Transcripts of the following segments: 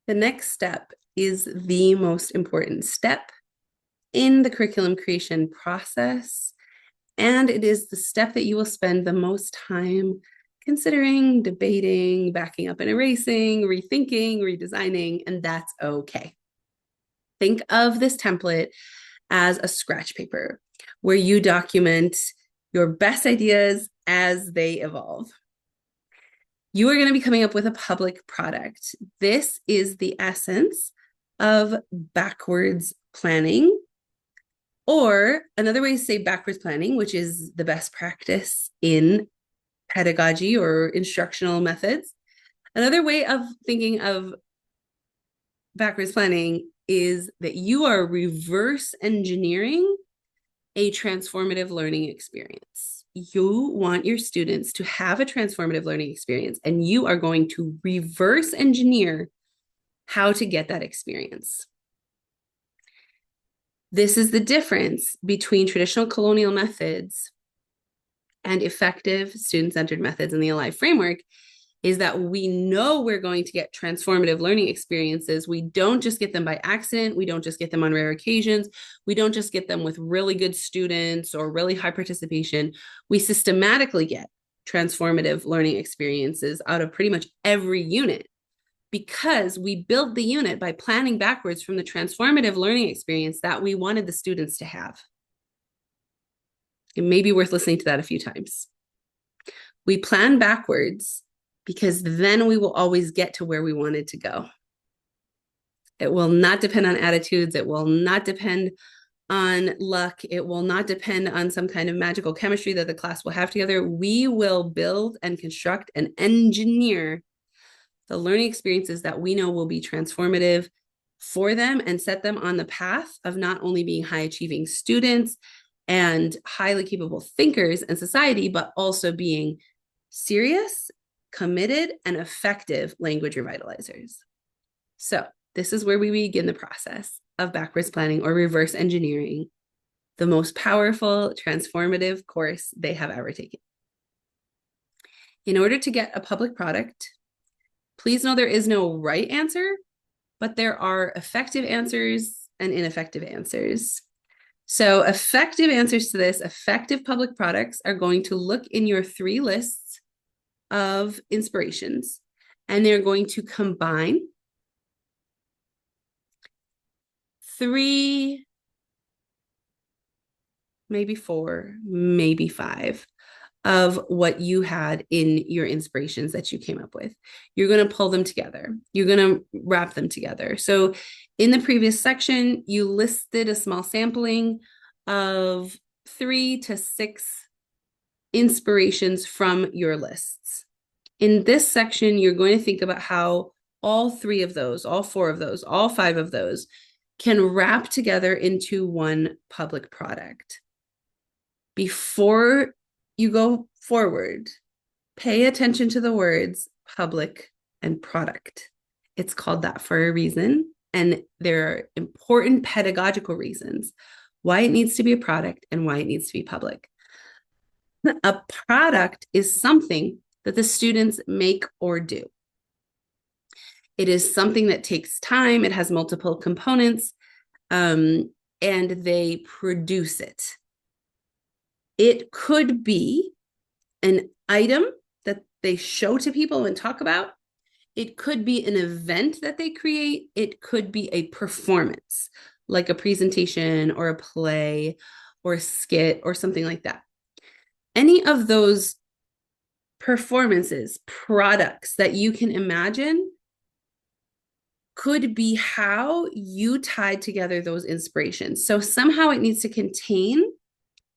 The next step is the most important step in the curriculum creation process, and it is the step that you will spend the most time considering, debating, backing up and erasing, rethinking, redesigning, and that's okay. Think of this template as a scratch paper where you document your best ideas as they evolve. You are going to be coming up with a public product. This is the essence of backwards planning, or another way to say backwards planning, which is the best practice in pedagogy or instructional methods. Another way of thinking of backwards planning is that you are reverse engineering a transformative learning experience. You want your students to have a transformative learning experience, and you are going to reverse engineer how to get that experience. This is the difference between traditional colonial methods and effective student-centered methods in the Alive framework, is that we know we're going to get transformative learning experiences. We don't just get them by accident. We don't just get them on rare occasions. We don't just get them with really good students or really high participation. We systematically get transformative learning experiences out of pretty much every unit, because we built the unit by planning backwards from the transformative learning experience that we wanted the students to have. It may be worth listening to that a few times. We plan backwards because then we will always get to where we wanted to go. It will not depend on attitudes. It will not depend on luck. It will not depend on some kind of magical chemistry that the class will have together. We will build and construct and engineer the learning experiences that we know will be transformative for them and set them on the path of not only being high achieving students and highly capable thinkers in society, but also being serious, committed, and effective language revitalizers. So this is where we begin the process of backwards planning or reverse engineering the most powerful, transformative course they have ever taken. In order to get a public product, please know there is no right answer, but there are effective answers and ineffective answers. So effective answers to this, effective public products, are going to look in your 3 lists of inspirations, and they're going to combine 3, maybe 4, maybe 5 of what you had in your inspirations that you came up with. You're going to pull them together. You're going to wrap them together. So in the previous section, you listed a small sampling of 3 to 6 inspirations from your lists. In this section, you're going to think about how all 3 of those, all 4 of those, all 5 of those can wrap together into one public product. Before you go forward, pay attention to the words public and product. It's called that for a reason, and there are important pedagogical reasons why it needs to be a product and why it needs to be public. A product is something that the students make or do. It is something that takes time. It has multiple components, and they produce it. It could be an item that they show to people and talk about. It could be an event that they create. It could be a performance, like a presentation or a play or a skit or something like that. Any of those performances, products that you can imagine could be how you tied together those inspirations. So somehow it needs to contain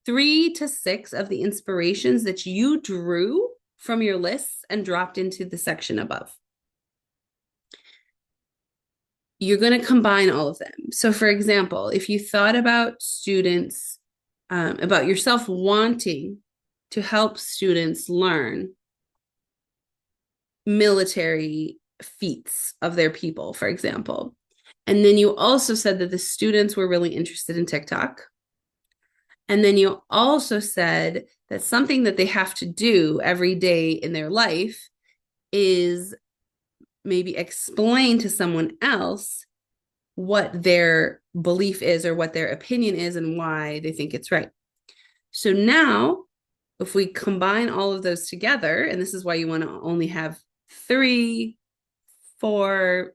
3 to 6 of the inspirations that you drew from your lists and dropped into the section above. You're going to combine all of them. So for example, if you thought about students, about yourself wanting to help students learn military feats of their people, for example, and then you also said that the students were really interested in TikTok, and then you also said that something that they have to do every day in their life is maybe explain to someone else what their belief is or what their opinion is and why they think it's right. So now, if we combine all of those together, and this is why you want to only have 3, 4,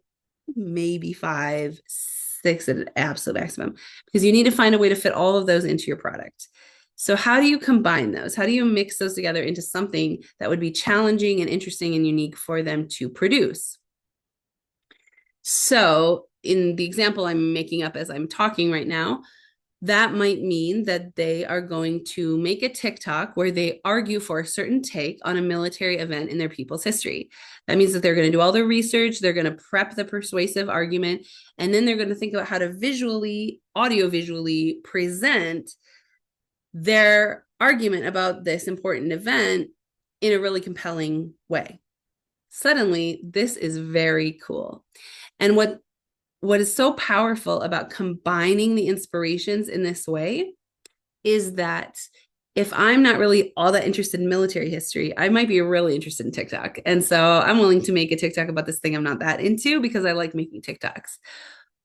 maybe 5, 6 at an absolute maximum, because you need to find a way to fit all of those into your product. So how do you combine those? How do you mix those together into something that would be challenging and interesting and unique for them to produce? So in the example I'm making up as I'm talking right now, that might mean that they are going to make a TikTok where they argue for a certain take on a military event in their people's history. That means that they're going to do all the research, they're going to prep the persuasive argument, and then they're going to think about how to audio-visually present their argument about this important event in a really compelling way. Suddenly, this is very cool. And what is so powerful about combining the inspirations in this way is that if I'm not really all that interested in military history, I might be really interested in TikTok. And so I'm willing to make a TikTok about this thing I'm not that into because I like making TikToks.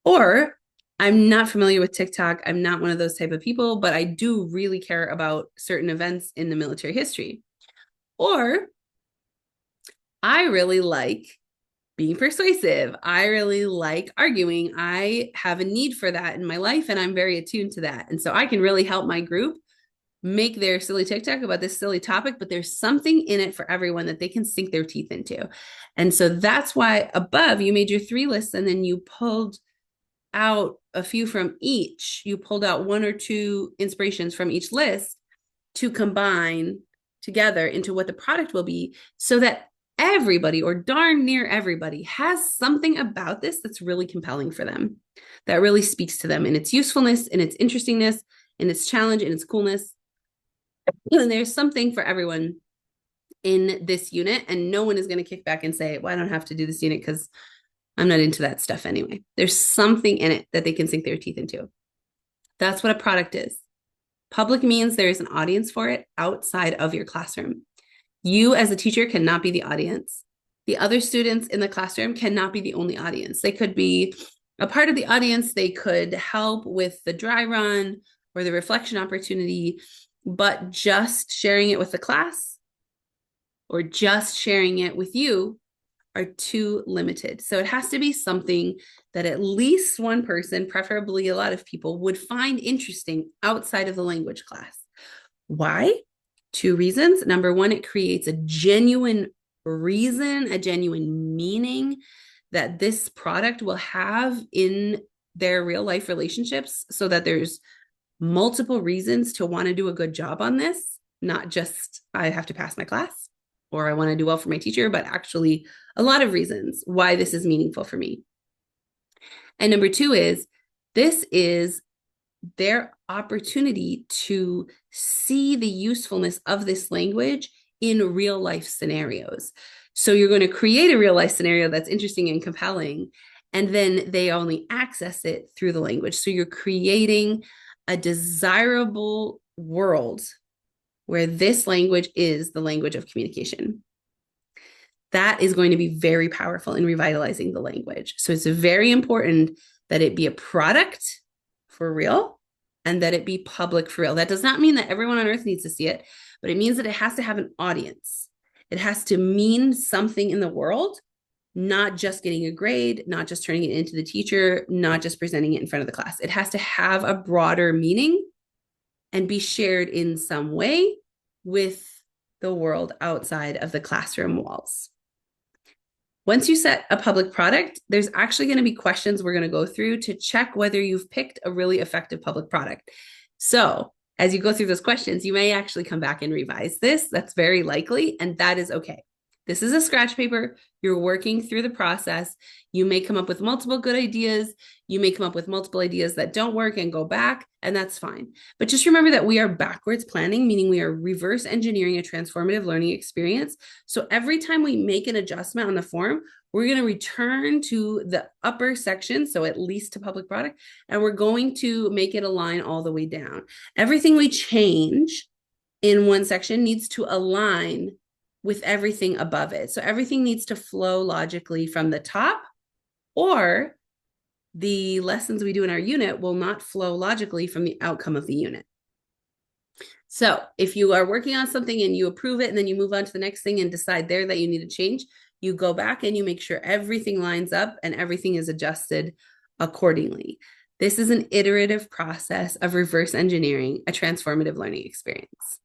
Or I'm not familiar with TikTok. I'm not one of those type of people, but I do really care about certain events in the military history. Or I really like being persuasive. I really like arguing. I have a need for that in my life, and I'm very attuned to that. And so I can really help my group make their silly TikTok about this silly topic, but there's something in it for everyone that they can sink their teeth into. And so that's why above you made your 3 lists, and then you pulled out a few from each. You pulled out 1 or 2 inspirations from each list to combine together into what the product will be, so that everybody, or darn near everybody, has something about this that's really compelling for them, that really speaks to them in its usefulness, in its interestingness, in its challenge, in its coolness. And there's something for everyone in this unit, and no one is going to kick back and say, well, I don't have to do this unit because I'm not into that stuff anyway. There's something in it that they can sink their teeth into. That's what a product is. Public means there is an audience for it outside of your classroom. You as a teacher cannot be the audience. The other students in the classroom cannot be the only audience. They could be a part of the audience. They could help with the dry run or the reflection opportunity, but just sharing it with the class or just sharing it with you are too limited. So it has to be something that at least one person, preferably a lot of people, would find interesting outside of the language class. Why? 2 reasons. Number 1, it creates a genuine reason, a genuine meaning that this product will have in their real life relationships, so that there's multiple reasons to want to do a good job on this, not just I have to pass my class or I want to do well for my teacher, but actually a lot of reasons why this is meaningful for me. And number 2 is this is their opportunity to see the usefulness of this language in real life scenarios. So you're going to create a real life scenario that's interesting and compelling, and then they only access it through the language. So you're creating a desirable world where this language is the language of communication. That is going to be very powerful in revitalizing the language. So it's very important that it be a product for real and that it be public for real. That does not mean that everyone on earth needs to see it, but it means that it has to have an audience. It has to mean something in the world, not just getting a grade, not just turning it into the teacher, not just presenting it in front of the class. It has to have a broader meaning and be shared in some way with the world outside of the classroom walls. Once you set a public product, there's actually going to be questions we're going to go through to check whether you've picked a really effective public product. So as you go through those questions, you may actually come back and revise this. That's very likely, and that is okay. This is a scratch paper. You're working through the process. You may come up with multiple good ideas. You may come up with multiple ideas that don't work and go back, and that's fine. But just remember that we are backwards planning, meaning we are reverse engineering a transformative learning experience. So every time we make an adjustment on the form, we're going to return to the upper section, so at least to public product, and we're going to make it align all the way down. Everything we change in one section needs to align with everything above it. So everything needs to flow logically from the top, or the lessons we do in our unit will not flow logically from the outcome of the unit. So if you are working on something and you approve it and then you move on to the next thing and decide there that you need to change, you go back and you make sure everything lines up and everything is adjusted accordingly. This is an iterative process of reverse engineering a transformative learning experience.